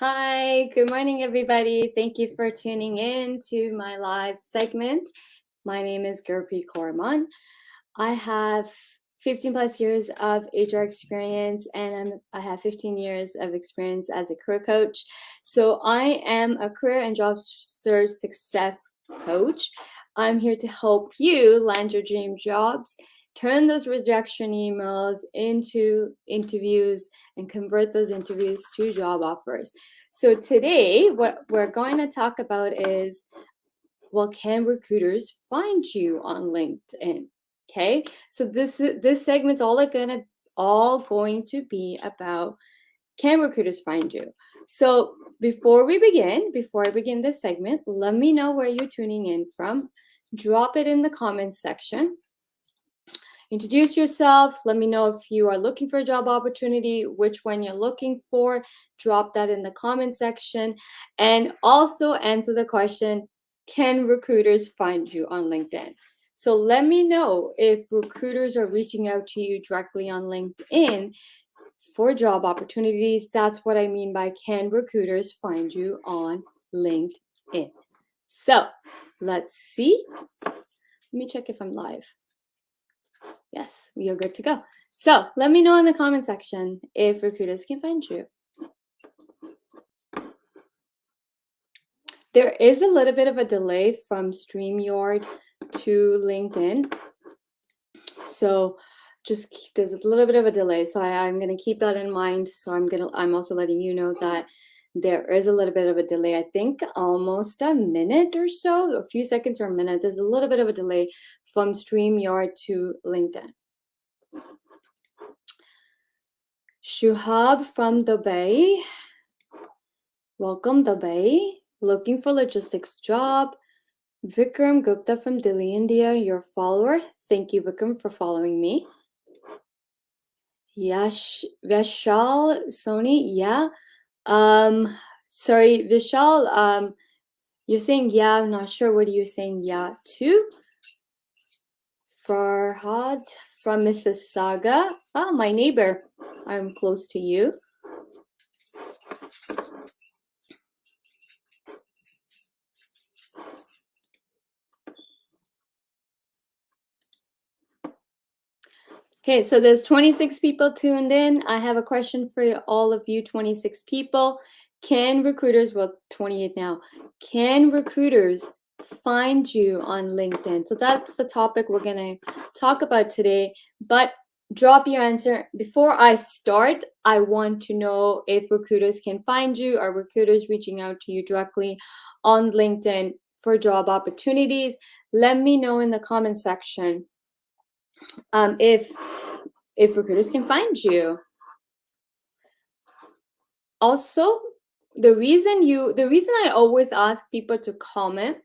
Hi, good morning, everybody. Thank you for tuning in to my live segment. My name is Gurpreet Kaurman. I have 15 plus years of HR experience and I have 15 years of experience as a career coach. So I am a career and job search success coach. I'm here to help you land your dream jobs, turn those rejection emails into interviews, and convert those interviews to job offers. So today, what we're going to talk about is, well, can recruiters find you on LinkedIn? Okay, so this segment's all going to be about, can recruiters find you? So before I begin this segment, let me know where you're tuning in from. Drop it in the comments section. Introduce yourself. Let me know if you are looking for a job opportunity, which one you're looking for. Drop that in the comment section. And also answer the question, can recruiters find you on LinkedIn? So let me know if recruiters are reaching out to you directly on LinkedIn for job opportunities. That's what I mean by, can recruiters find you on LinkedIn? So let's see. Let me check if I'm live. Yes, we are good to go. So let me know in the comment section if recruiters can find you. There is a little bit of a delay from StreamYard to LinkedIn. So there's a little bit of a delay. So I'm going to keep that in mind. So I'm also letting you know that there is a little bit of a delay. I think almost a minute or so, a few seconds or a minute. There's a little bit of a delay from StreamYard to LinkedIn. Shuhab from Dubai. Welcome, Dubai. Looking for logistics job. Vikram Gupta from Delhi, India, your follower. Thank you, Vikram, for following me. Yash Vishal Sony, yeah. Sorry, Vishal, you're saying yeah, I'm not sure what you're saying yeah to. Farhad from Mississauga. My neighbor. I'm close to you. Okay, so there's 26 people tuned in. I have a question for all of you 26 people. Can recruiters, well, 28 now, can recruiters find you on LinkedIn? So that's the topic we're going to talk about today. But drop your answer. Before I start, I want to know if recruiters can find you. Are recruiters reaching out to you directly on LinkedIn for job opportunities? Let me know in the comment section if recruiters can find you. Also, the reason I always ask people to comment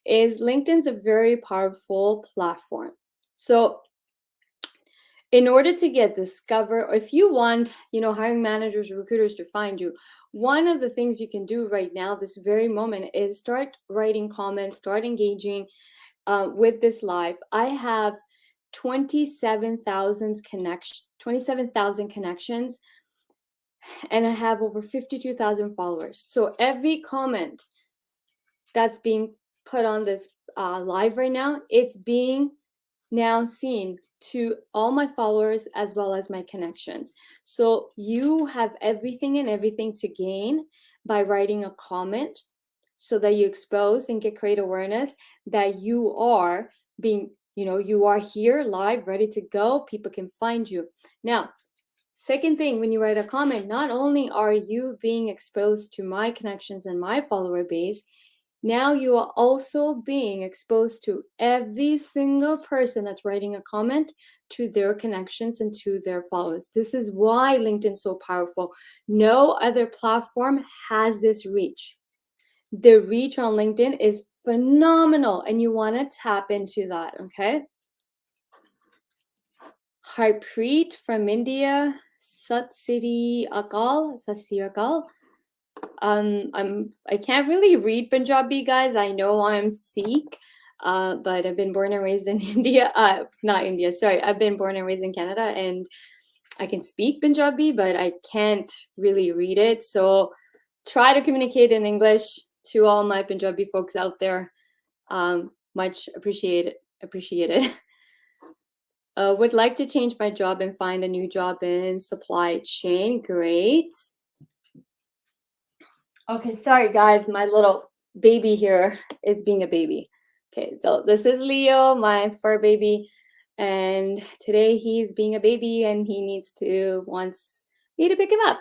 is LinkedIn's a very powerful platform. So in order to get discovered, or if you want, hiring managers, recruiters to find you, one of the things you can do right now, this very moment, is start writing comments, start engaging with this live. I have 27,000 connections, and I have over 52,000 followers. So every comment that's being put on this live right now, it's being now seen to all my followers as well as my connections. So you have everything to gain by writing a comment, so that you expose and create awareness that you are being, you are here live, ready to go. People can find you. Now, second thing, when you write a comment, not only are you being exposed to my connections and my follower base, now you are also being exposed to every single person that's writing a comment, to their connections and to their followers. This is why LinkedIn is so powerful. No other platform has this reach. The reach on LinkedIn is phenomenal, and you want to tap into that, okay? Harpreet from India, Sat Sri Akal, I can't really read Punjabi, guys. I know I'm Sikh, but I've been born and raised in India. Not India, sorry. I've been born and raised in Canada, and I can speak Punjabi, but I can't really read it. So try to communicate in English to all my Punjabi folks out there. Much appreciated. Would like to change my job and find a new job in supply chain. Great. Okay, sorry guys, my little baby here is being a baby. Okay, so this is Leo, my fur baby, and today he's being a baby and he wants me to pick him up.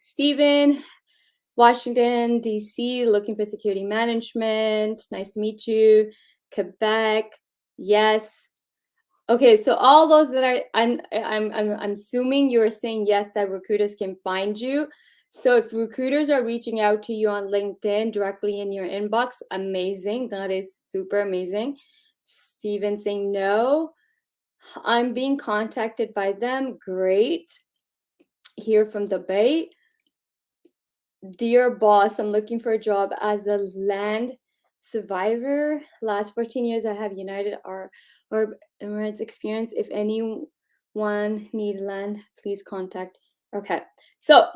Stephen, Washington, DC, looking for security management. Nice to meet you. Quebec, yes. Okay, so all those that are, I'm assuming you're saying yes, that recruiters can find you. So if recruiters are reaching out to you on LinkedIn directly in your inbox, amazing. That is super amazing. Steven saying no. I'm being contacted by them. Great. Here from the Bay. Dear boss, I'm looking for a job as a land survivor. Last 14 years, I have United Arab Emirates experience. If anyone need land, please contact. Okay, so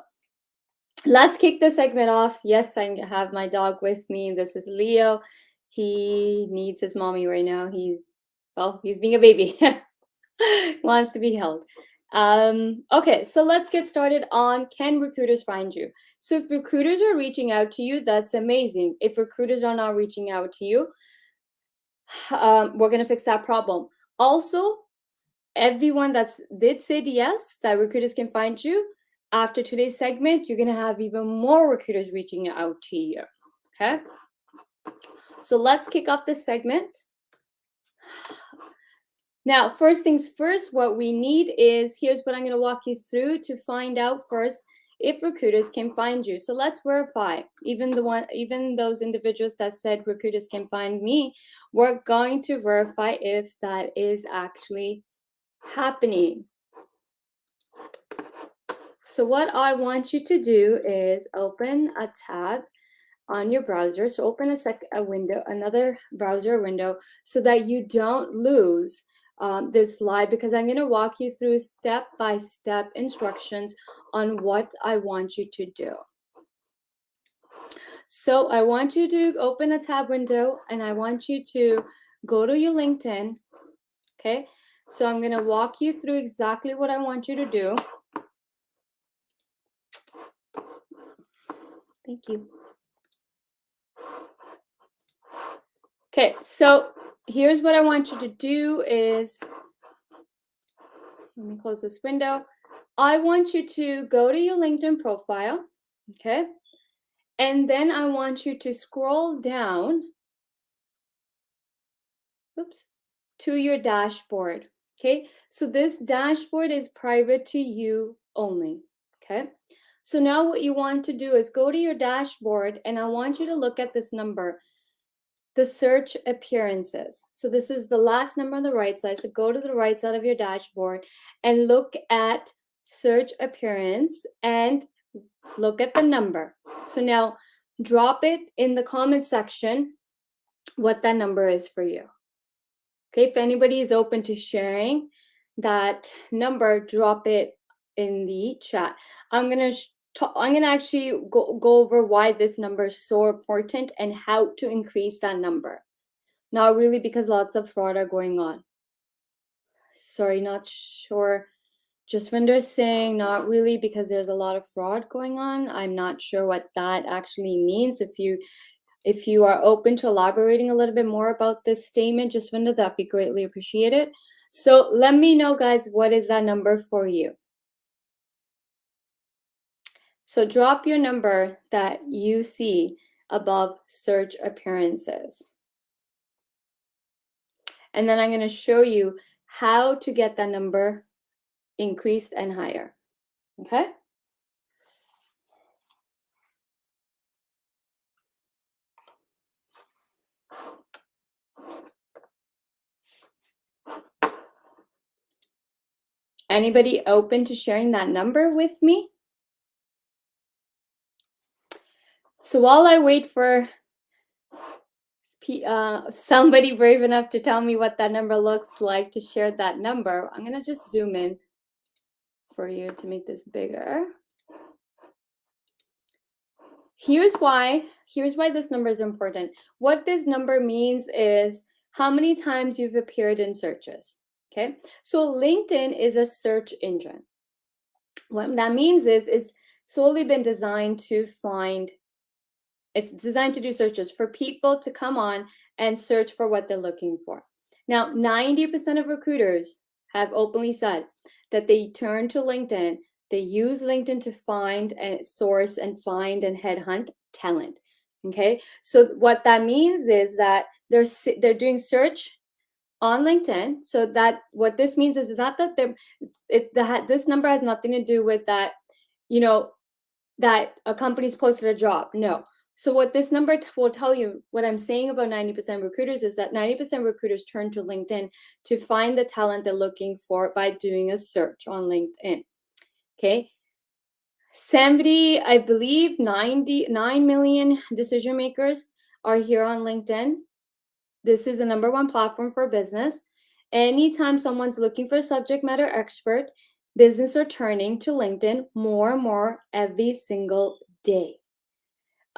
let's kick the segment off. Yes, I have my dog with me. This is Leo. He needs his mommy right now. He's being a baby. Wants to be held. Okay, so let's get started on can recruiters find you? So if recruiters are reaching out to you, that's amazing. If recruiters are not reaching out to you, we're going to fix that problem. Also, everyone did say yes, that recruiters can find you, after today's segment, you're going to have even more recruiters reaching out to you. Okay, so let's kick off this segment. Now, first things first, what we need is, here's what I'm going to walk you through to find out first if recruiters can find you. So let's verify. Even those individuals that said recruiters can find me, we're going to verify if that is actually happening. So what I want you to do is open a tab on your browser. So open another browser window, so that you don't lose this slide, because I'm going to walk you through step-by-step instructions on what I want you to do. So I want you to open a tab window and I want you to go to your LinkedIn. Okay, so I'm going to walk you through exactly what I want you to do. Thank you. Okay, so here's what I want you to do is, let me close this window. I want you to go to your LinkedIn profile, okay? And then I want you to scroll down, to your dashboard, okay? So this dashboard is private to you only, okay? So now what you want to do is go to your dashboard and I want you to look at this number, the search appearances. So this is the last number on the right side. So go to the right side of your dashboard and look at search appearance and look at the number. So now drop it in the comment section what that number is for you. Okay, if anybody is open to sharing that number, drop it in the chat. I'm gonna actually go over why this number is so important and how to increase that number. Not really because lots of fraud are going on. Sorry, not sure. Jaswinder saying not really because there's a lot of fraud going on. I'm not sure what that actually means. If you are open to elaborating a little bit more about this statement, Jaswinder, that'd be greatly appreciated. So let me know, guys, what is that number for you? So drop your number that you see above search appearances. And then I'm going to show you how to get that number increased and higher. Okay? Anybody open to sharing that number with me? So while I wait for somebody brave enough to tell me what that number looks like to share that number, I'm going to just zoom in for you to make this bigger. Here's why this number is important. What this number means is how many times you've appeared in searches. Okay, so LinkedIn is a search engine. What that means is it's solely been designed to find, it's designed to do searches for people to come on and search for what they're looking for. Now, 90% of recruiters have openly said that they turn to LinkedIn, they use LinkedIn to find and source and find and headhunt talent. Okay, so what that means is that they're doing search on LinkedIn. So that what this means is not that this number has nothing to do with that, that a company's posted a job. No. So what this number will tell you, what I'm saying about 90% recruiters is that 90% recruiters turn to LinkedIn to find the talent they're looking for by doing a search on LinkedIn. Okay. 70, I believe 99 million decision makers are here on LinkedIn. This is the #1 platform for business. Anytime someone's looking for a subject matter expert, business are turning to LinkedIn more and more every single day.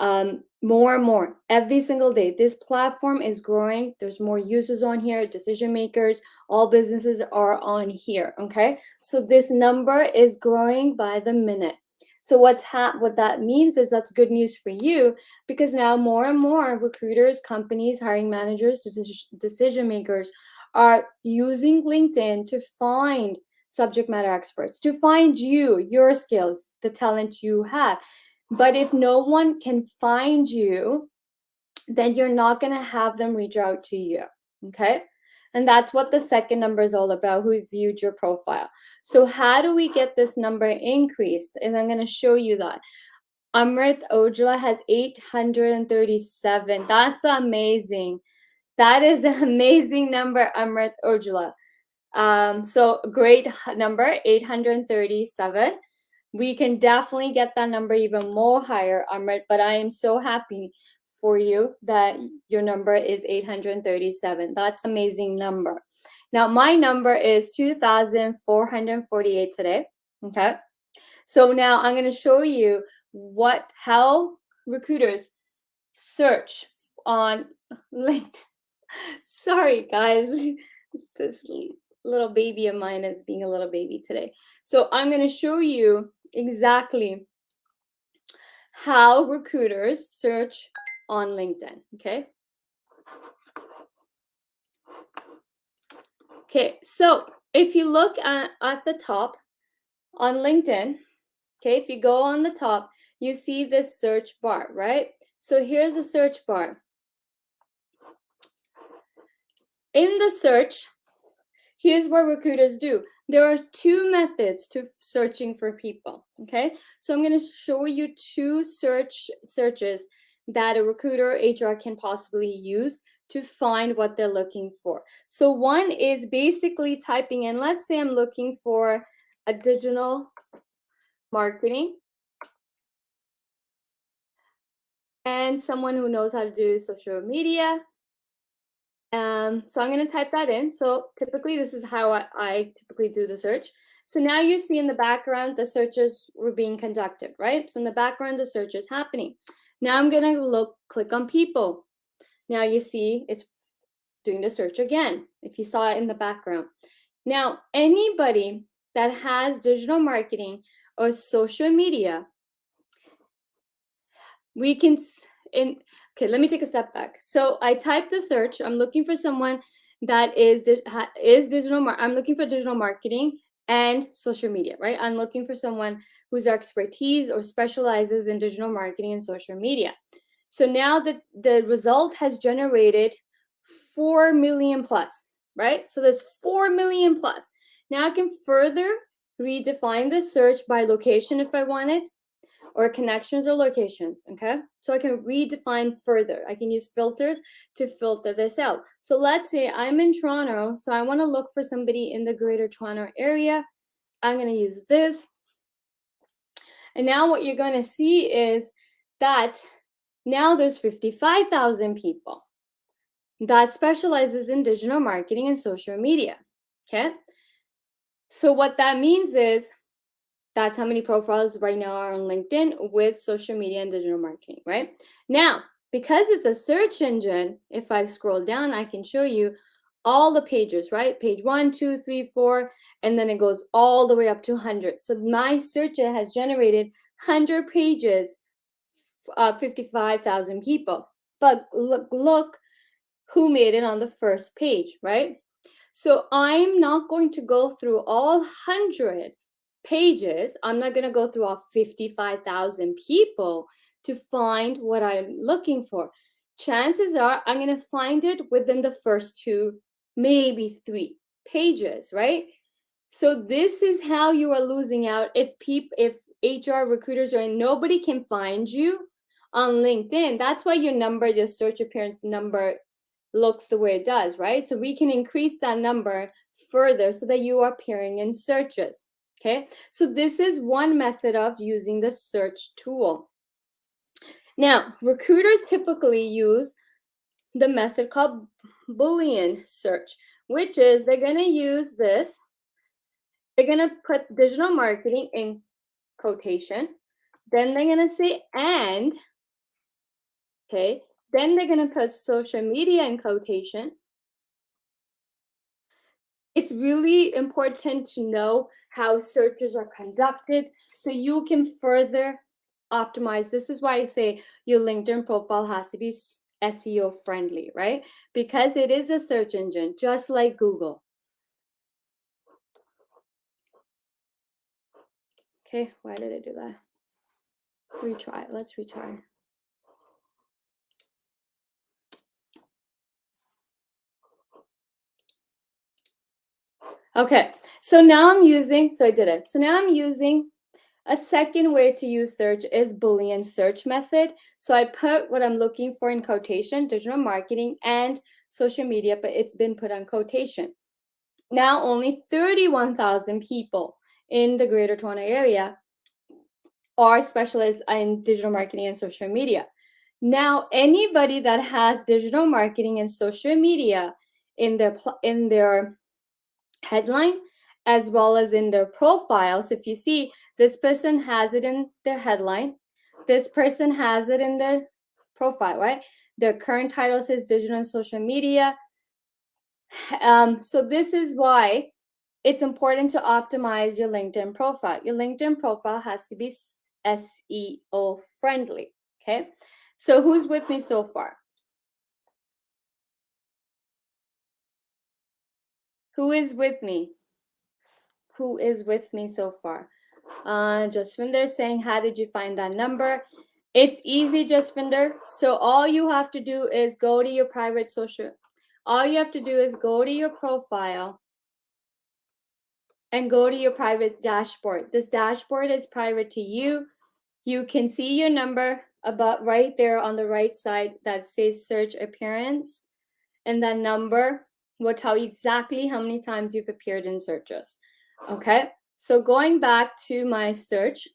More and more every single day. This platform is growing. There's more users on here, decision makers, all businesses are on here. Okay, so this number is growing by the minute. So what that means is that's good news for you, because now more and more recruiters, companies, hiring managers, decision makers are using LinkedIn to find subject matter experts, to find you, your skills, the talent you have. But if no one can find you, then you're not going to have them reach out to you. Okay. And that's what the second number is all about, who viewed your profile. So how do we get this number increased? And I'm going to show you that. Amrit Ojala has 837. That's amazing. That is an amazing number, Amrit Ojala. So great number, 837. We can definitely get that number even more higher, Amrit, but I am so happy for you that your number is 837. That's amazing number. Now, my number is 2,448 today, okay? So now I'm going to show you how recruiters search on LinkedIn. Sorry, guys. This little baby of mine is being a little baby today. So I'm going to show you exactly how recruiters search on LinkedIn. Okay, so if you look at the top on LinkedIn, okay, if you go on the top, you see this search bar, right? So here's a search bar. In the search, here's what recruiters do. There are two methods to searching for people, okay? So I'm going to show you two searches that a recruiter or HR can possibly use to find what they're looking for. So one is basically typing in, let's say I'm looking for a digital marketing and someone who knows how to do social media. So I'm going to type that in. So typically this is how I typically do the search. So now you see in the background, the searches were being conducted, right? So in the background, the search is happening. Now I'm going to click on people. Now you see it's doing the search again, if you saw it in the background. Now, anybody that has digital marketing or social media, we can, okay, let me take a step back. So I typed the search. I'm looking for someone that is digital. I'm looking for digital marketing and social media, right? I'm looking for someone whose expertise or specializes in digital marketing and social media. So now the result has generated 4 million plus, right? So there's 4 million plus. Now I can further redefine the search by location if I wanted, or connections or locations, okay? So I can redefine further. I can use filters to filter this out. So let's say I'm in Toronto, so I want to look for somebody in the Greater Toronto area. I'm going to use this. And now what you're going to see is that now there's 55,000 people that specializes in digital marketing and social media, okay? So what that means is That's how many profiles right now are on LinkedIn with social media and digital marketing, right? Now, because it's a search engine, if I scroll down, I can show you all the pages, right? Page 1, 2, 3, 4, and then it goes all the way up to 100. So my search has generated 100 pages, 55,000 people. But look who made it on the first page, right? So I'm not going to go through all 100 pages. I'm not going to go through all 55,000 people to find what I'm looking for. Chances are I'm going to find it within the first 2, maybe 3 pages, right? So this is how you are losing out if HR recruiters or nobody can find you on LinkedIn. That's why your search appearance number looks the way it does, right? So we can increase that number further so that you are appearing in searches, okay? So this is one method of using the search tool. Now, recruiters typically use the method called Boolean search, which is they're gonna use this. They're gonna put digital marketing in quotation. Then they're gonna say and, okay? Then they're gonna put social media in quotation. It's really important to know how searches are conducted so you can further optimize. This is why I say your LinkedIn profile has to be SEO friendly, right? Because it is a search engine, just like Google. Okay, why did I do that? Retry, let's retry. Okay, so now I'm using, so I did it. So now I'm using a second way to use search is Boolean search method. So I put what I'm looking for in quotation, digital marketing and social media, but it's been put on quotation. Now only 31,000 people in the Greater Toronto area are specialists in digital marketing and social media. Now anybody that has digital marketing and social media in their headline as well as in their profile. So if you see this person has it in their headline, this person has it in their profile, right? Their current title says digital and social media. So this is why it's important to optimize your LinkedIn profile. Your LinkedIn profile has to be SEO friendly, okay? So who's with me so far? Who is with me? Who is with me so far? Jasvinder saying, how did you find that number? It's easy, Jasvinder. So all you have to do is go to your private social. All you have to do is go to your profile and go to your private dashboard. This dashboard is private to you. You can see your number about right there on the right side that says search appearance. And that number will tell you exactly how many times you've appeared in searches. Okay, so going back to my search,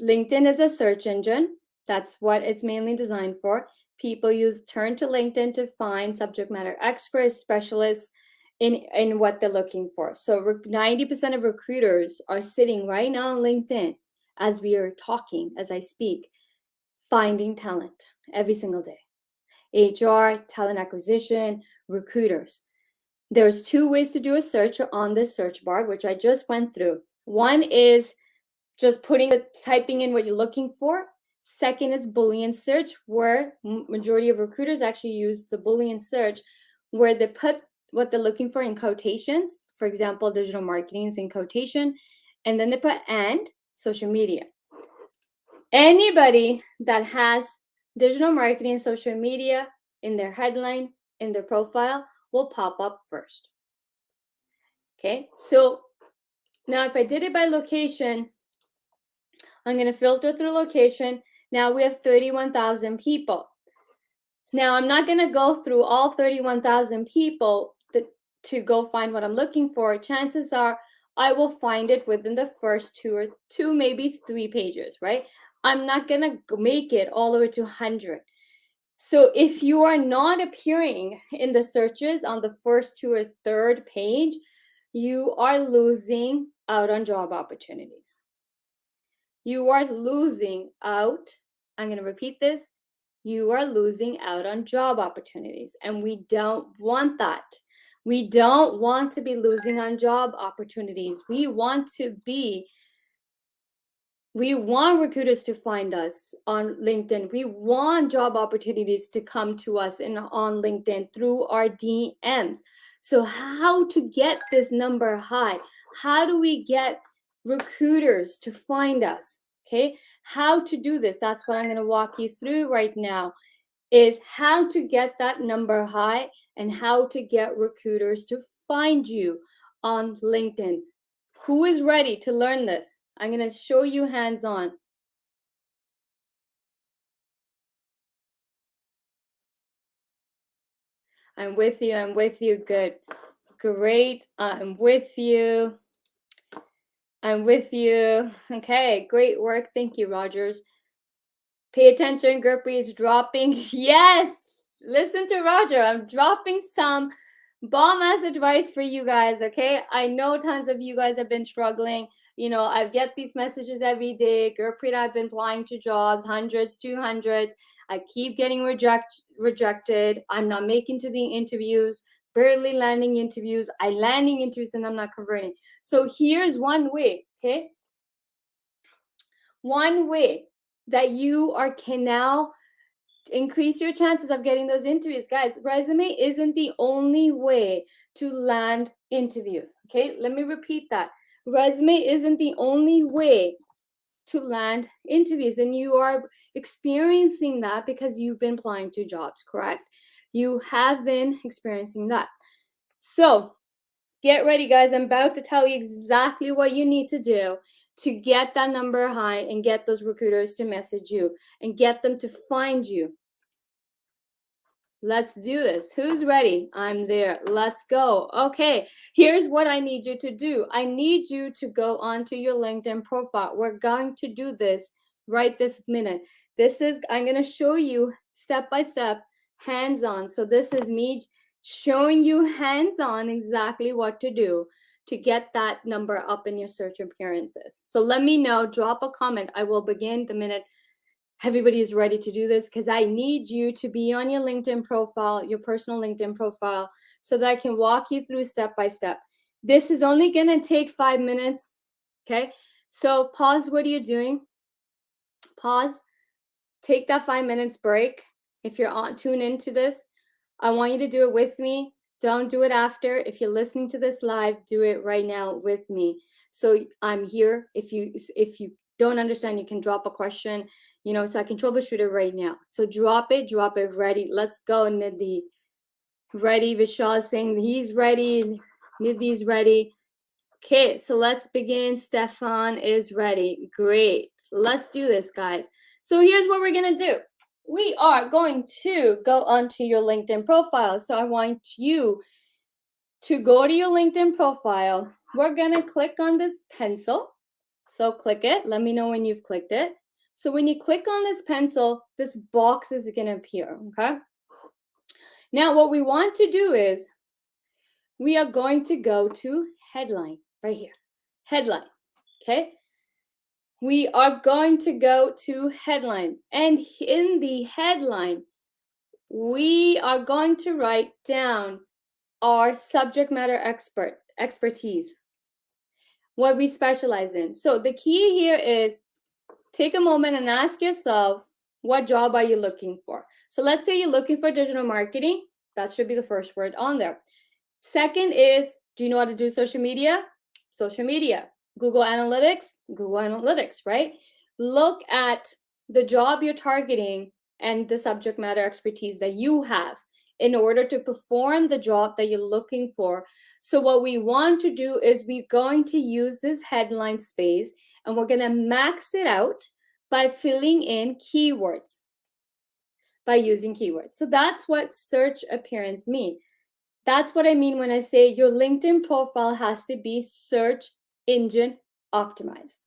LinkedIn is a search engine. That's what it's mainly designed for. People turn to LinkedIn to find subject matter experts, specialists in what they're looking for. So 90% of recruiters are sitting right now on LinkedIn as we are talking, as I speak, finding talent every single day. HR, talent acquisition, recruiters. There's 2 ways to do a search on this search bar, which I just went through. One is just typing in what you're looking for. Second is Boolean search, where majority of recruiters actually use the Boolean search, where they put what they're looking for in quotations. For example, digital marketing is in quotation, and then they put and social media. Anybody that has digital marketing and social media in their headline, in their profile, will pop up first. Okay, so now if I did it by location, I'm going to filter through location. Now we have 31,000 people. Now I'm not going to go through all 31,000 people to go find what I'm looking for. Chances are I will find it within the first 2 maybe 3 pages, right? I'm not going to make it all the way to 100. So if you are not appearing in the searches on the first 2 or 3rd page, you are losing out on job opportunities. You are losing out. I'm going to repeat this. You are losing out on job opportunities, and we don't want that. We don't want to be losing on job opportunities. We want recruiters to find us on LinkedIn. We want job opportunities to come to us on LinkedIn through our DMs. So how to get this number high? How do we get recruiters to find us? Okay, how to do this? That's what I'm going to walk you through right now, is how to get that number high and how to get recruiters to find you on LinkedIn. Who is ready to learn this? I'm going to show you hands-on. I'm with you. I'm with you. Good. Great. I'm with you. I'm with you. Okay. Great work. Thank you, Rogers. Pay attention. Gurpreet is dropping. Yes. Listen to Roger. I'm dropping some bomb-ass advice for you guys. Okay. I know tons of you guys have been struggling. You know, I get these messages every day. Gurpreet, I've been applying to jobs, hundreds, 200s. I keep getting rejected. I'm not making to the interviews, barely landing interviews. I landing interviews and I'm not converting. So here's one way, okay? One way that you can now increase your chances of getting those interviews. Guys, resume isn't the only way to land interviews, okay? Let me repeat that. Resume isn't the only way to land interviews, and you are experiencing that because you've been applying to jobs, correct? You have been experiencing that. So get ready, guys. I'm about to tell you exactly what you need to do to get that number high and get those recruiters to message you and get them to find you. Let's do this. Who's ready? I'm there. Let's go. Okay, here's what I need you to do. I need you to go onto your LinkedIn profile. We're going to do this right this minute. I'm going to show you step by step, hands-on. So this is me showing you hands-on exactly what to do to get that number up in your search appearances. So let me know, drop a comment. I will begin the minute everybody is ready to do this, because I need you to be on your LinkedIn profile, your personal LinkedIn profile, so that I can walk you through step by step. This is only going to take 5 minutes. Okay. So pause what you're doing. Pause. Take that 5 minutes break. If you're tune into this, I want you to do it with me. Don't do it after. If you're listening to this live, do it right now with me. So I'm here. If you don't understand, you can drop a question, you know, so I can troubleshoot it right now. So drop it, ready. Let's go, Nidhi. Ready. Vishal is saying he's ready. Nidhi's ready. Okay, so let's begin. Stefan is ready. Great. Let's do this, guys. So here's what we're going to do. We are going to go onto your LinkedIn profile. So I want you to go to your LinkedIn profile. We're going to click on this pencil. So click it. Let me know when you've clicked it. So when you click on this pencil, this box is going to appear, okay? Now what we want to do is we are going to go to headline right here. Headline, okay? We are going to go to headline. And in the headline, we are going to write down our subject matter expertise, what we specialize in. So the key here is take a moment and ask yourself, what job are you looking for? So let's say you're looking for digital marketing. That should be the first word on there. Second is, do you know how to do social media? Social media. Google Analytics? Google Analytics, right? Look at the job you're targeting and the subject matter expertise that you have in order to perform the job that you're looking for. So what we want to do is we're going to use this headline space and we're going to max it out by filling in keywords, by using keywords. So that's what search appearance means. That's what I mean when I say your LinkedIn profile has to be search engine optimized.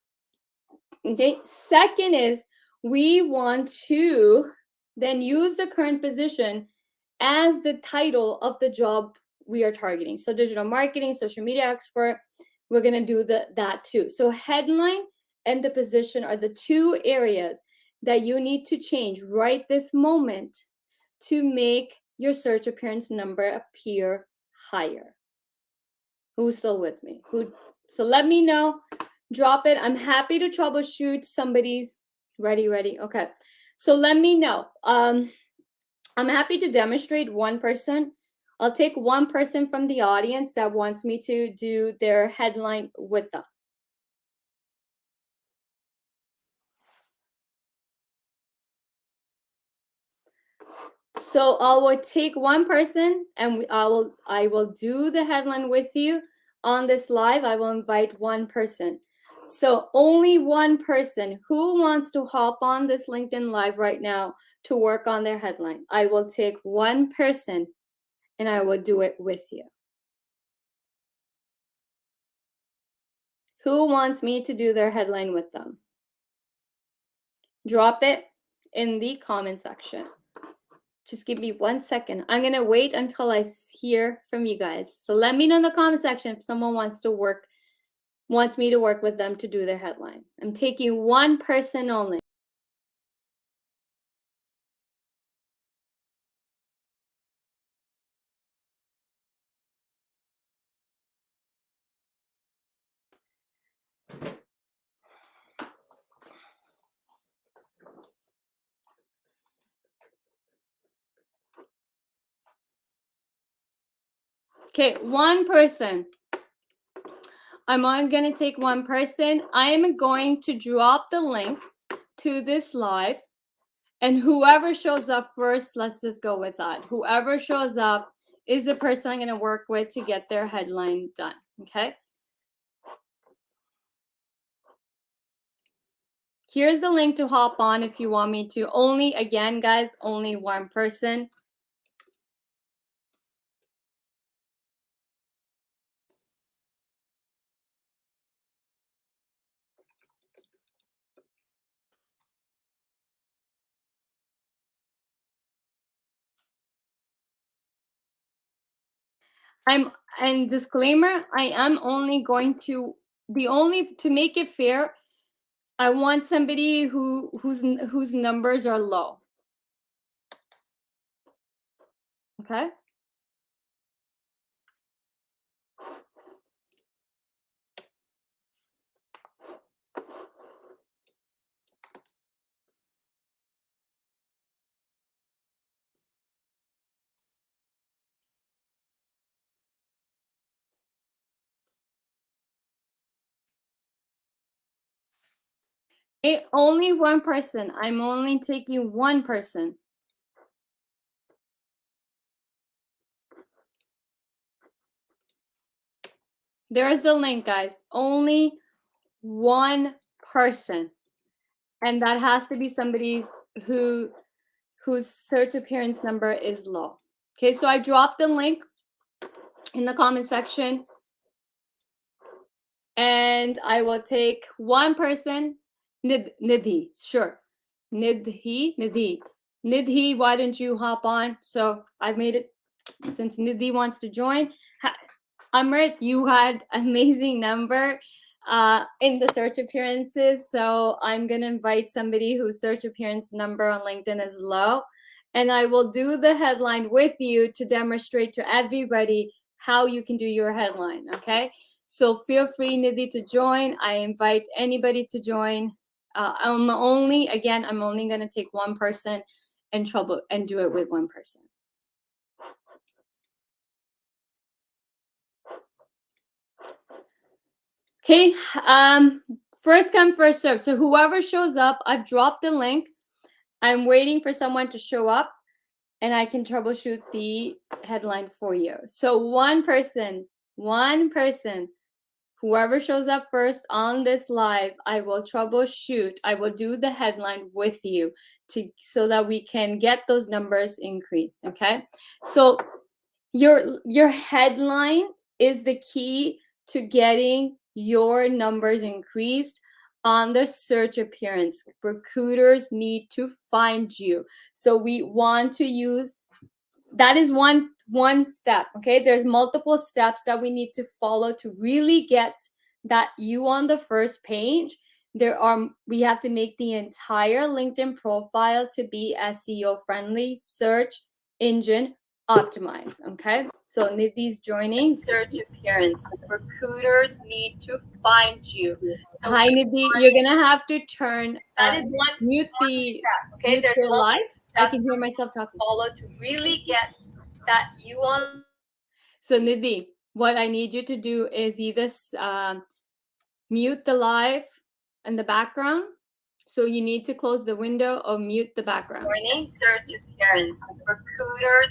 Okay. Second is we want to then use the current position as the title of the job we are targeting. So digital marketing, social media expert, we're going to do that too. So headline and the position are the two areas that you need to change right this moment to make your search appearance number appear higher. Who's still with me? So let me know. Drop it. I'm happy to troubleshoot. Somebody's ready. Okay. So let me know. I'm happy to demonstrate one person. I'll take one person from the audience that wants me to do their headline with them. So I will take one person and I will do the headline with you on this live. I will invite one person. So only one person. Who wants to hop on this LinkedIn live right now to work on their headline? I will take one person and I will do it with you. Who wants me to do their headline with them? Drop it in the comment section. Just give me 1 second. I'm going to wait until I hear from you guys. So let me know in the comment section if someone wants me to work with them to do their headline. I'm taking one person only. Okay, one person. I'm only going to take one person. I am going to drop the link to this live. And whoever shows up first, let's just go with that. Whoever shows up is the person I'm going to work with to get their headline done. Okay. Here's the link to hop on if you want me to. Only, again, guys, only one person. And disclaimer, I am only going to to make it fair, I want somebody whose numbers are low. Okay? Only one person. I'm only taking one person. There's the link, guys. Only one person. And that has to be somebody whose search appearance number is low. Okay, so I dropped the link in the comment section. And I will take one person. Nidhi, sure. Nidhi, why don't you hop on? So I've made it since Nidhi wants to join. Amrit, you had amazing number in the search appearances. So I'm going to invite somebody whose search appearance number on LinkedIn is low. And I will do the headline with you to demonstrate to everybody how you can do your headline, okay? So feel free, Nidhi, to join. I invite anybody to join. I'm only going to take one person and do it with one person. Okay, first come, first serve. So whoever shows up, I've dropped the link. I'm waiting for someone to show up and I can troubleshoot the headline for you. So one person, whoever shows up first on this live, I will troubleshoot. I will do the headline with you so that we can get those numbers increased, okay? So your headline is the key to getting your numbers increased on the search appearance. Recruiters need to find you. So we want to use, that is one step, okay? There's multiple steps that we need to follow to really get that you on the first page, we have to make the entire LinkedIn profile to be SEO friendly, search engine optimized. Okay, so Nidhi's joining. Search appearance. Recruiters need to find you. So hi Nidhi, you're gonna have to turn that is one mute the okay. Mute the live. I can hear myself talking. Follow to really get that you on. So Nidhi, what I need you to do is either mute the live in the background. So you need to close the window or mute the background. Morning search appearance. Recruiter.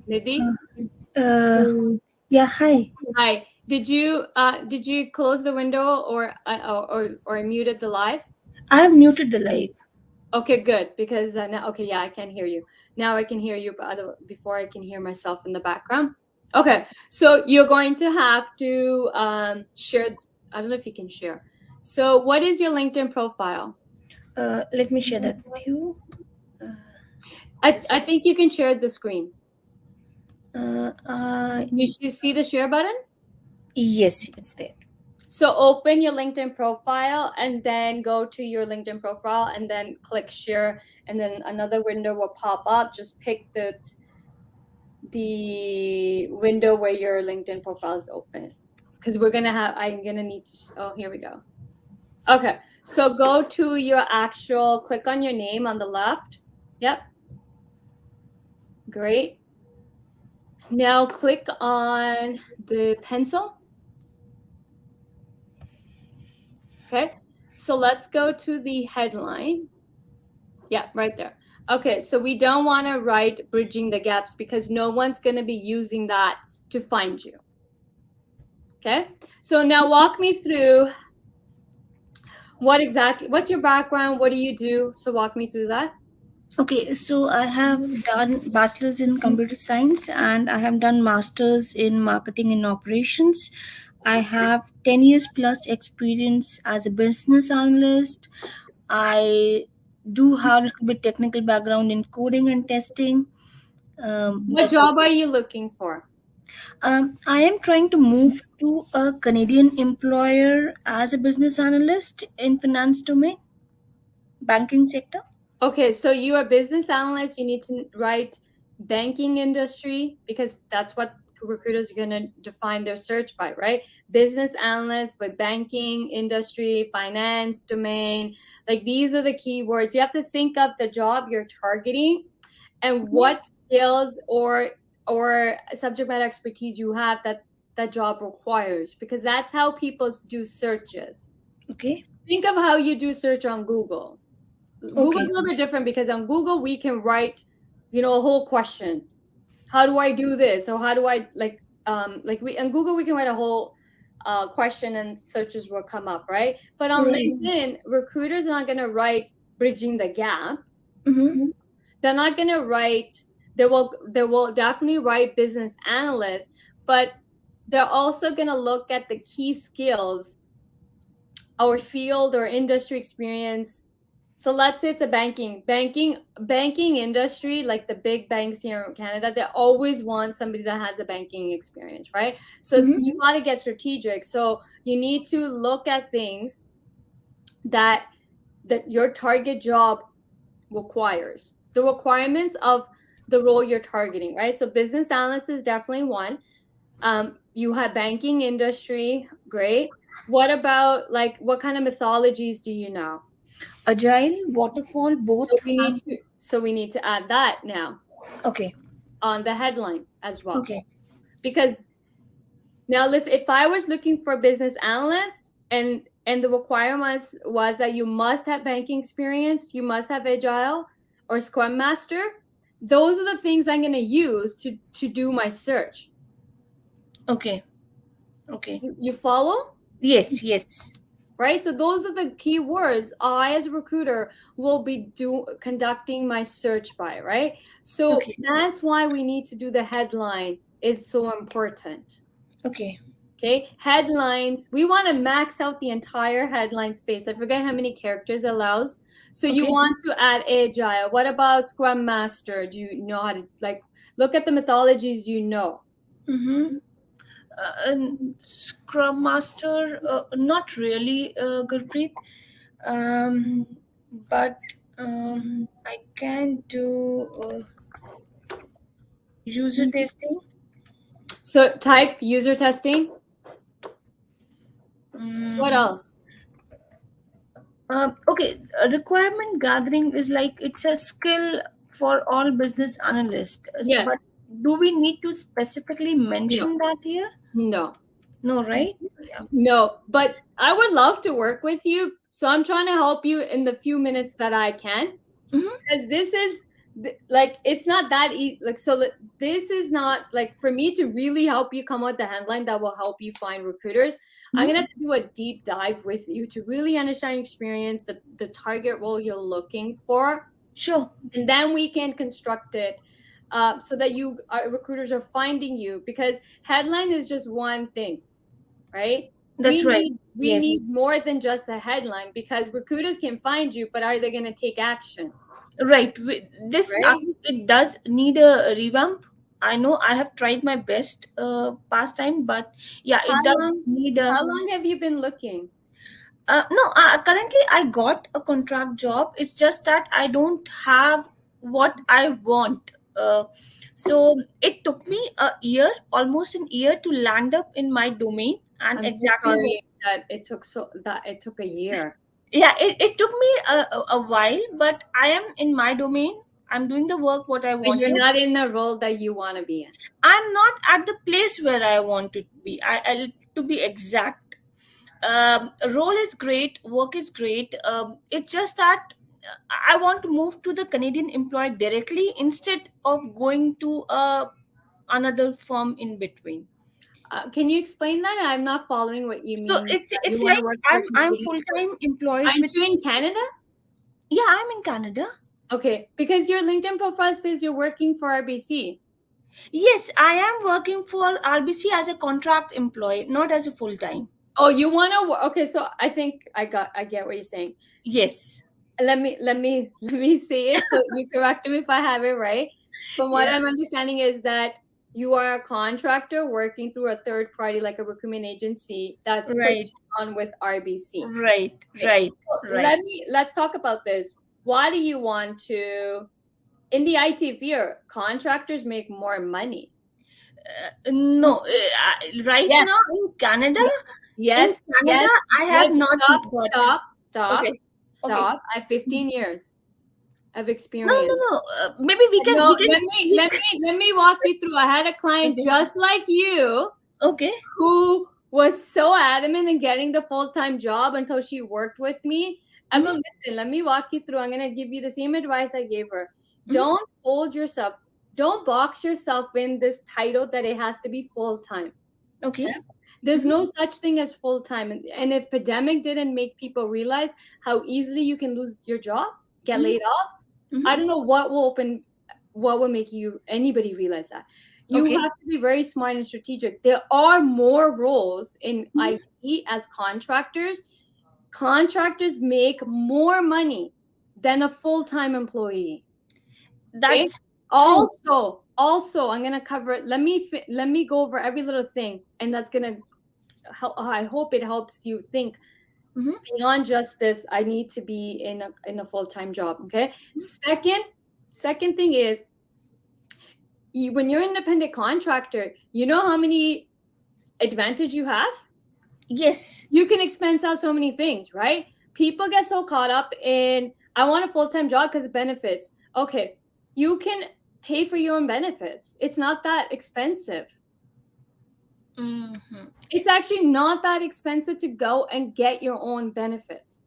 Nidhi? Yeah, hi. Hi. Did you close the window or muted the live? I have muted the live. Okay, good. Because now, okay, yeah, I can hear you. Now I can hear you, but before I can hear myself in the background. Okay, so you're going to have to share. I don't know if you can share. So, what is your LinkedIn profile? Let me share that with you. I think you can share the screen. Uh, You should see the share button. yes, it's there. So open your LinkedIn profile and then go to your LinkedIn profile and then click share, and then another window will pop up. Just pick the window where your LinkedIn profile is open, because I'm gonna need to. Oh, here we go. Okay, so go to your actual. Click on your name on the left. Yep. Great. Now click on the pencil. Okay, so let's go to the headline. Yeah, right there. Okay, so we don't want to write bridging the gaps because no one's going to be using that to find you. Okay, so now walk me through what's your background? What do you do? So walk me through that. Okay, so I have done bachelor's in computer science and I have done master's in marketing and operations. I have 10 years plus experience as a business analyst. I do have a little bit technical background in coding and testing. What job are you looking for? I am trying to move to a Canadian employer as a business analyst in finance domain, banking sector. Okay, so you are a business analyst. You need to write banking industry because that's what recruiters are going to define their search by, right? Business analyst with banking industry, finance domain. Like these are the keywords. You have to think of the job you're targeting and what skills or subject matter expertise you have that job requires, because that's how people do searches. Okay. Think of how you do search on Google. Google's Okay. a little bit different because on Google we can write, a whole question. How do I do this? Or how do I we on Google we can write a whole question and searches will come up, right? But on LinkedIn, recruiters are not going to write bridging the gap. Mm-hmm. They're not going to write. They will definitely write business analyst, but they're also going to look at the key skills, our field or industry experience. So let's say it's a banking industry, like the big banks here in Canada, they always want somebody that has a banking experience, right? So you got to get strategic. So you need to look at things that your target job requires, the requirements of the role you're targeting, right? So business analyst is definitely one. You have banking industry, great. What about what kind of mythologies do you know? Agile, waterfall, both. So we need to add that now Okay. on the headline as well. Okay. Because now listen, if I was looking for a business analyst and the requirements was that you must have banking experience, you must have agile or scrum master, those are the things I'm going to use to do my search. Okay. Okay. You follow? Yes. Yes. Right, so those are the key words I as a recruiter will be conducting my search by, right? So Okay. that's why we need to do the headline is so important. Okay. Okay, headlines, we want to max out the entire headline space. I forget how many characters it allows. So you want to add agile. What about scrum master? Do you know how to look at the mythologies? Mm-hmm. Scrum Master, not really, Gurpreet. Um, but I can do user testing. So type user testing. What Mm, else? okay, requirement gathering is like it's a skill for all business analysts. But Yes. do we need to specifically No. mention that here? No. No, right? Yeah. No. But I would love to work with you. So I'm trying to help you in the few minutes that I can. Mm-hmm. Because this is like it's not that easy. Like so, this is not like for me to really help you come with the headline that will help you find recruiters. I'm Mm-hmm. gonna have to do a deep dive with you to really understand your experience, the target role you're looking for, Sure. and then we can construct it so that recruiters are finding you. Because headline is just one thing, right? That's right. We Yes. need more than just a headline because recruiters can find you, but are they going to take action? Right. This Right? it does need a revamp. I know I have tried my best past time, but yeah, How it does long need a. how long have you been looking? No, currently I got a contract job. It's just that I don't have what I want. So it took me a year, almost an year, to land up in my domain and I'm so exactly what. sorry that it took a year. Yeah, it took me a while, but I am in my domain. I'm doing the work what I But you're wanted. not in the role that you want to be in. I'm not at the place where I want to be. To be exact, role is great, work is great. It's just that I want to move to the Canadian employee directly instead of going to another firm in between. Can you explain that? I'm not following what you So mean. it's You it's want to like work for a I'm Canadian full employer. time employed Aren't with. you in Canada? Yeah, I'm in Canada. Okay, because your LinkedIn profile says you're working for RBC. Yes, I am working for RBC as a contract employee, not as a full time. Oh, you want to? Okay, so I get what you're saying. Yes. Let me say it so you correct me if I have it right. From what Yeah. I'm understanding is that you are a contractor working through a third party like a recruitment agency that's put Right. you on with RBC. Right. Okay. Right. So Right. let's talk about this. Why do you want to in the IT field, contractors make more money? No, right Yes. now in Canada, in Yes, Canada, yes. I have Let's not stop, got. stop, stop, Okay, okay. stop. I have 15 years of No, no, experience. no. Maybe No, we can speak. let me walk you through. I had a client Okay, just like you okay. who was so adamant in getting the full-time job until she worked with me. I go, Mm-hmm, listen, let me walk you through. I'm gonna give you the same advice I gave her. mm-hmm, Don't hold yourself, don't box yourself in this title that it has to be full-time. okay. There's Mm-hmm, no such thing as full-time. And if pandemic didn't make people realize how easily you can lose your job, get mm-hmm, laid off, I mm-hmm. don't know what will make you anybody realize that. You Okay. have to be very smart and strategic. There are more roles in Mm-hmm. IT as contractors. Contractors make more money than a full-time employee. Okay. That's true. Also, I'm gonna cover it. Let me go over every little thing, and that's gonna help. I hope it helps you think Mm-hmm, beyond just this. I need to be in a full-time job. Okay. Second thing is when you're an independent contractor, you know how many advantage you have? yes. You can expense out so many things, right? People get so caught up in I want a full-time job because of benefits. Okay, you can pay for your own benefits. It's not that expensive. Mm-hmm, It's actually not that expensive to go and get your own benefits.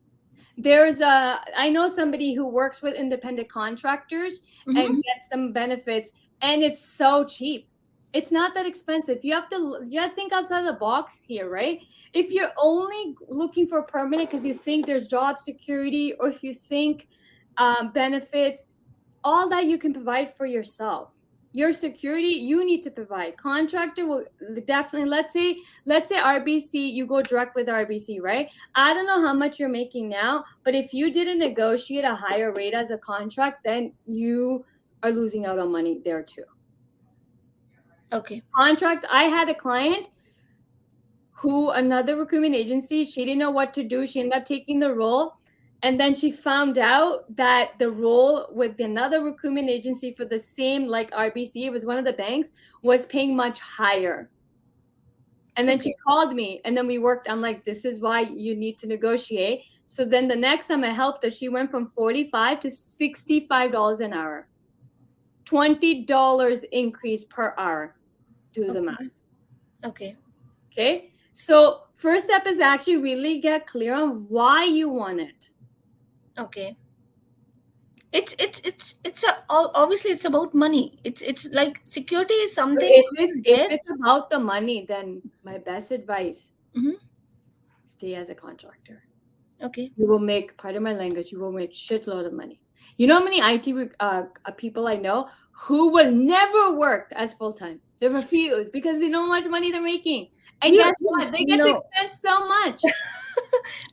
I know somebody who works with independent contractors and mm-hmm. gets them benefits, and it's so cheap. It's not that expensive. You have to think outside the box here, right? If you're only looking for permanent because you think there's job security, or if you think benefits, all that you can provide for yourself. Your security you need to provide. Contractor will definitely, let's say RBC, you go direct with RBC, right? I don't know how much you're making now, but if you didn't negotiate a higher rate as a contract, then you are losing out on money there too. Okay. Contract, I had a client who another recruitment agency, she didn't know what to do. She ended up taking the role. And then she found out that the role with another recruitment agency for the same, like RBC, it was one of the banks, was paying much higher. And then she called me and then we worked. I'm like, this is why you need to negotiate. So then the next time I helped her, she went from $45 to $65 an hour. $20 increase per hour. Do the math. Okay. Okay. So first step is actually really get clear on why you want it. Okay. Obviously it's about money. It's like security is something. If it's about the money, then my best advice, stay as a contractor. Okay. You will make, pardon my language, you will make shitload of money. You know how many IT people I know who will never work as full-time? They refuse because they know how much money they're making. And guess what? They get to expense so much.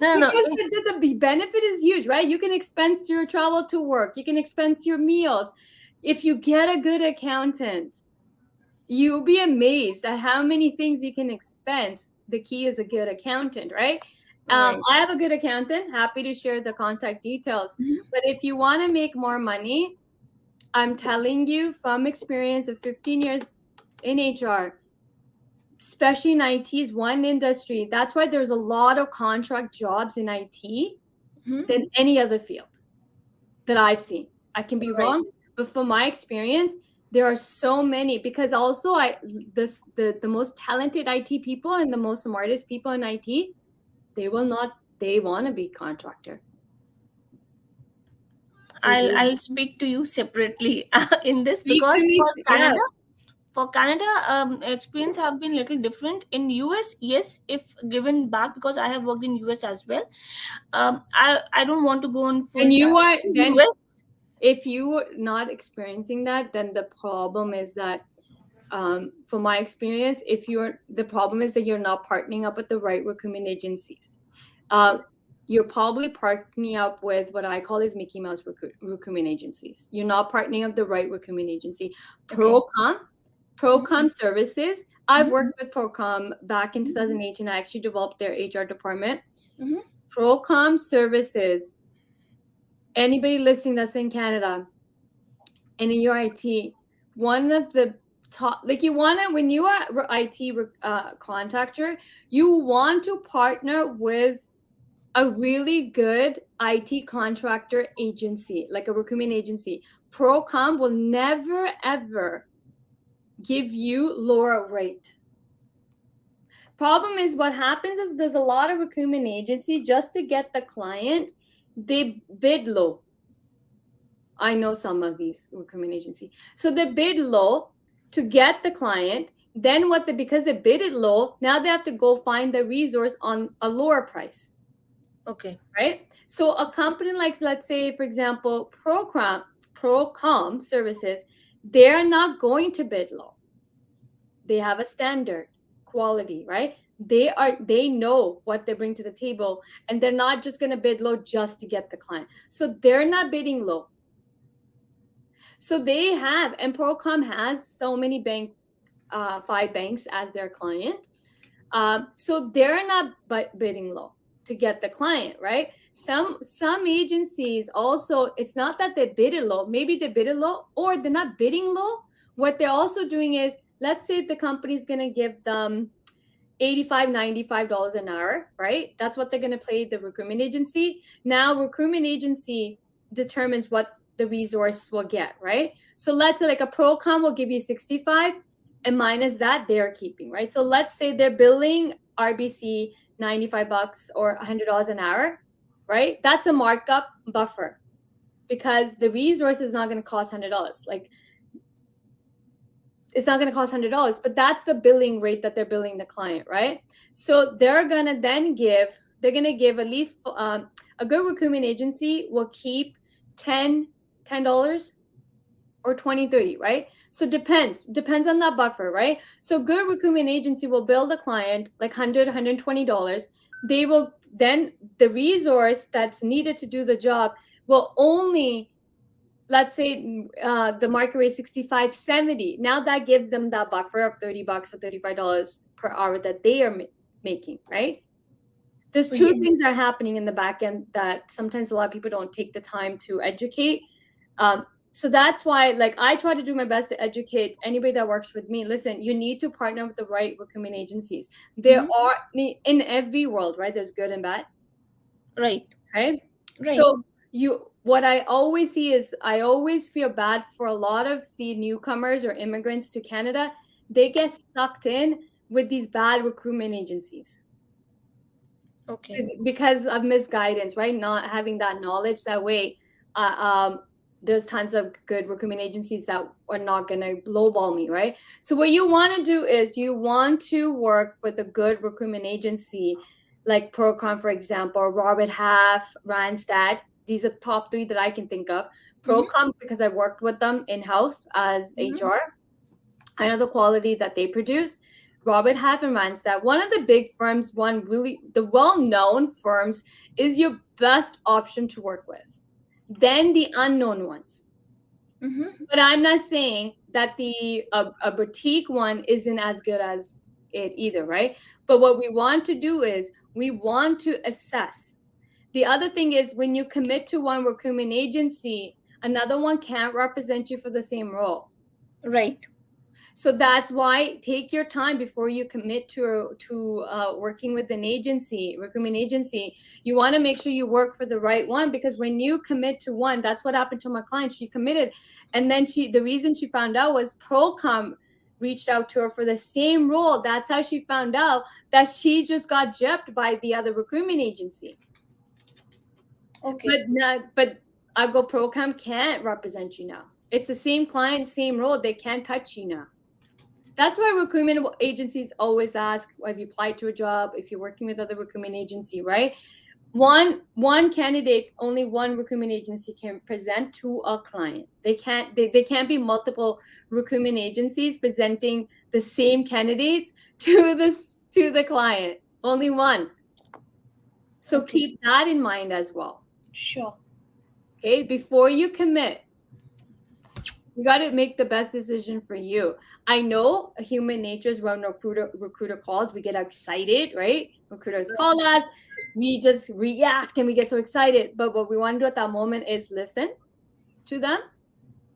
No. Because the benefit is huge, right? You can expense your travel to work. You can expense your meals. If you get a good accountant, you'll be amazed at how many things you can expense. The key is a good accountant, right? I have a good accountant. Happy to share the contact details. But if you want to make more money, I'm telling you from experience of 15 years in HR, especially in IT is one industry. That's why there's a lot of contract jobs in IT than any other field that I've seen. I can be wrong, but from my experience, there are so many, because also the most talented IT people and the most smartest people in IT, they want to be contractor. I'll speak to you separately in this, because for Canada, experience have been little different. In US, yes, if given back, because I have worked in US as well. I don't want to go on full. And you are then US. If you're not experiencing that, then the problem is that, from my experience, the problem is that you're not partnering up with the right recruitment agencies. You're probably partnering up with what I call is Mickey Mouse recruitment agencies. You're not partnering up the right recruitment agency. Procom Services. I've worked with Procom back in 2018. I actually developed their HR department. Procom Services. Anybody listening that's in Canada and in your IT, one of the top, like you want to, when you are IT contractor, you want to partner with a really good IT contractor agency, like a recruitment agency. Procom will never, ever give you lower rate. Problem is, what happens is there's a lot of recruitment agencies just to get the client, they bid low. I know some of these recruitment agencies. So they bid low to get the client. Then because they bid it low, now they have to go find the resource on a lower price. Okay. Right? So a company like, let's say, for example, Procom Services, they're not going to bid low. They have a standard quality, right? They know what they bring to the table, and they're not just going to bid low just to get the client. So they're not bidding low. So they have, and Procom has so many 5 banks as their client. So they're not bidding low to get the client, right? Some agencies also, it's not that they bid it low. Maybe they bid it low, or they're not bidding low. What they're also doing is, let's say the company's going to give them $85, $95 an hour, right? That's what they're going to pay the recruitment agency. Now, recruitment agency determines what the resource will get, right? So let's say like a Procom will give you 65, and minus that, they're keeping, right? So let's say they're billing RBC $95 or $100 an hour, right? That's a markup buffer, because the resource is not going to cost $100. Like, it's not going to cost $100, but that's the billing rate that they're billing the client, right? So they're going to give at least, a good recruitment agency will keep $10 or 20, 30, right? So depends on that buffer, right? So good recruitment agency will bill the client like $100, $120. They will then, the resource that's needed to do the job will only, let's say the market rate 65, 70. Now that gives them that buffer of $30 or $35 per hour that they are making, right? There's Oh, two yeah. things that are happening in the back end that sometimes a lot of people don't take the time to educate. So that's why, like, I try to do my best to educate anybody that works with me. Listen, you need to partner with the right recruitment agencies. There Mhm. are in every world, right? There's good and bad, Right. right? Right. So what I always see is I always feel bad for a lot of the newcomers or immigrants to Canada. They get sucked in with these bad recruitment agencies Okay. because of misguidance, right? Not having that knowledge. That way, uh, um, there's tons of good recruitment agencies that are not going to lowball me, right? So what you want to do is you want to work with a good recruitment agency, like Procom, for example, Robert Half, Randstad. These are top three that I can think of. Mhm. Procom, because I worked with them in house as Mhm. HR. I know the quality that they produce. Robert Half and Randstad, one of the big firms, the well-known firms, is your best option to work with. Then the unknown ones. Mhm. But I'm not saying that a boutique one isn't as good as it either, right? But what we want to do is we want to assess. The other thing is when you commit to one recruitment agency, another one can't represent you for the same role. Right. So that's why take your time before you commit to working with an agency, recruitment agency. You want to make sure you work for the right one, because when you commit to one, that's what happened to my client. She committed, and then the reason she found out was Procom reached out to her for the same role. That's how she found out that she just got gypped by the other recruitment agency. Okay. But Argo Procom can't represent you now. It's the same client, same role. They can't touch you now. That's why recruitment agencies always ask, have you applied to a job, if you're working with other recruitment agency, right? One candidate, only one recruitment agency can present to a client. They can't be multiple recruitment agencies presenting the same candidates to the client. Only one. So Okay. keep that in mind as well. Sure. Okay, before you commit, you got to make the best decision for you. I know human nature is when recruiter calls, we get excited, right? Recruiters call us, we just react and we get so excited. But what we want to do at that moment is listen to them,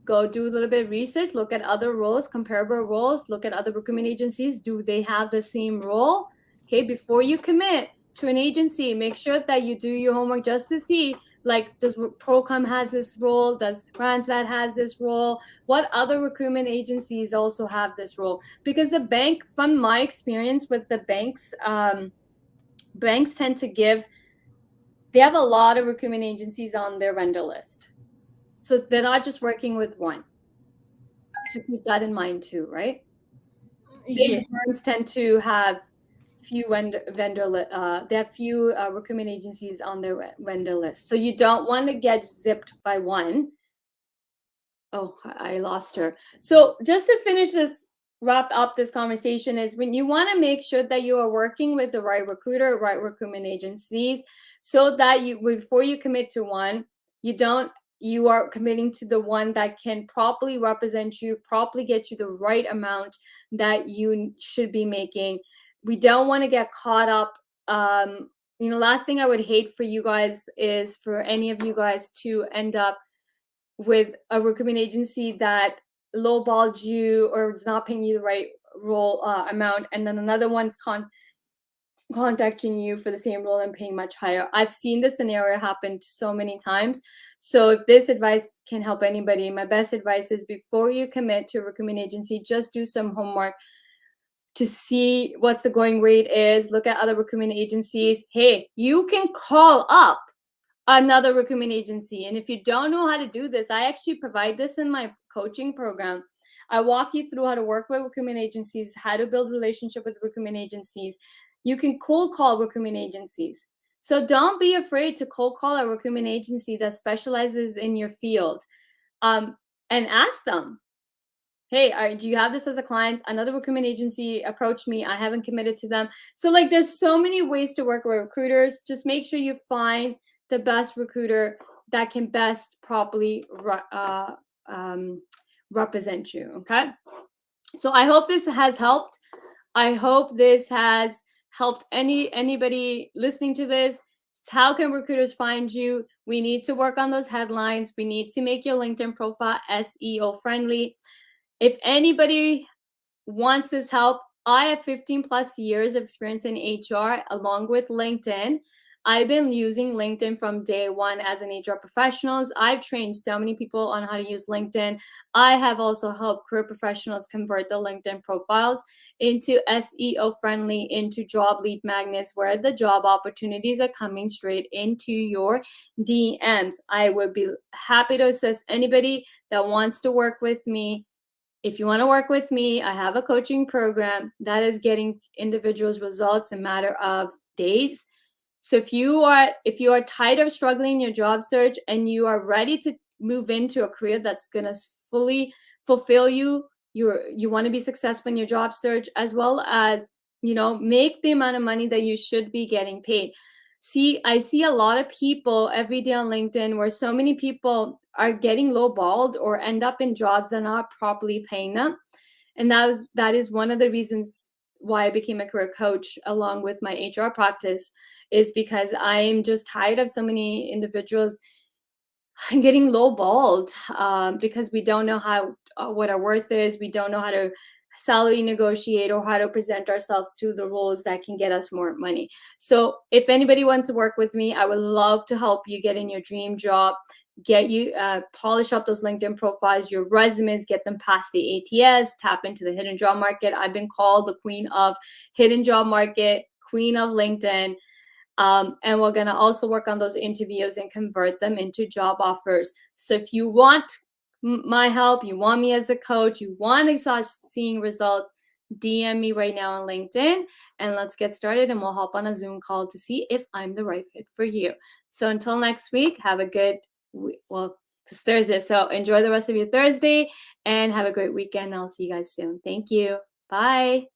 go do a little bit of research, look at other roles, comparable roles, look at other recruitment agencies. Do they have the same role? Okay, before you commit to an agency, make sure that you do your homework just to see, like, does Procom has this role? Does Randstad has this role? What other recruitment agencies also have this role? Because the bank, from my experience with the banks, banks tend to they have a lot of recruitment agencies on their vendor list. So they're not just working with one. So keep that in mind too, right? Big Yes. firms tend to have few they have few recruitment agencies on their vendor list. So you don't want to get zipped by one. Oh, I lost her. So just to finish this, wrap up this conversation, is when you want to make sure that you are working with the right recruiter, right recruitment agencies, so that you, before you commit to one, you are committing to the one that can properly represent you, properly get you the right amount that you should be making. We don't want to get caught up. Last thing I would hate for you guys is for any of you guys to end up with a recruitment agency that lowballed you or is not paying you the right role amount, and then another one's contacting you for the same role and paying much higher. I've seen this scenario happen so many times. So if this advice can help anybody, my best advice is before you commit to a recruitment agency, just do some homework to see what's the going rate is, look at other recruitment agencies. Hey, you can call up another recruitment agency. And if you don't know how to do this, I actually provide this in my coaching program. I walk you through how to work with recruitment agencies, how to build relationship with recruitment agencies. You can cold call recruitment agencies. So don't be afraid to cold call a recruitment agency that specializes in your field, and ask them, hey, do you have this as a client? Another recruitment agency approached me. I haven't committed to them. So like, there's so many ways to work with recruiters. Just make sure you find the best recruiter that can best properly represent you. Okay. So I hope this has helped. I hope this has helped anybody listening to this, how can recruiters find you? We need to work on those headlines. We need to make your LinkedIn profile SEO friendly. If anybody wants this help, I have 15 plus years of experience in HR along with LinkedIn. I've been using LinkedIn from day one as an HR professional. I've trained so many people on how to use LinkedIn. I have also helped career professionals convert the LinkedIn profiles into SEO friendly, into job lead magnets where the job opportunities are coming straight into your DMs. I would be happy to assist anybody that wants to work with me. If you want to work with me, I have a coaching program that is getting individuals results in a matter of days. So if you are tired of struggling in your job search and you are ready to move into a career that's going to fully fulfill you, you want to be successful in your job search as well as, make the amount of money that you should be getting paid. I see a lot of people every day on LinkedIn where so many people are getting lowballed or end up in jobs that are not properly paying them. And that is one of the reasons why I became a career coach along with my HR practice, is because I'm just tired of so many individuals getting lowballed because we don't know what our worth is. We don't know how to salary negotiate or how to present ourselves to the roles that can get us more money. So if anybody wants to work with me, I would love to help you get in your dream job, get you polish up those LinkedIn profiles, your resumes, get them past the ATS, tap into the hidden job market. I've been called the queen of hidden job market, queen of LinkedIn. And we're going to also work on those interviews and convert them into job offers. So if you want my help, you want me as a coach, you want to start seeing results, DM me right now on LinkedIn and let's get started, and we'll hop on a Zoom call to see if I'm the right fit for you. So until next week, have a good, it's Thursday, so enjoy the rest of your Thursday and have a great weekend. I'll see you guys soon. Thank you. Bye.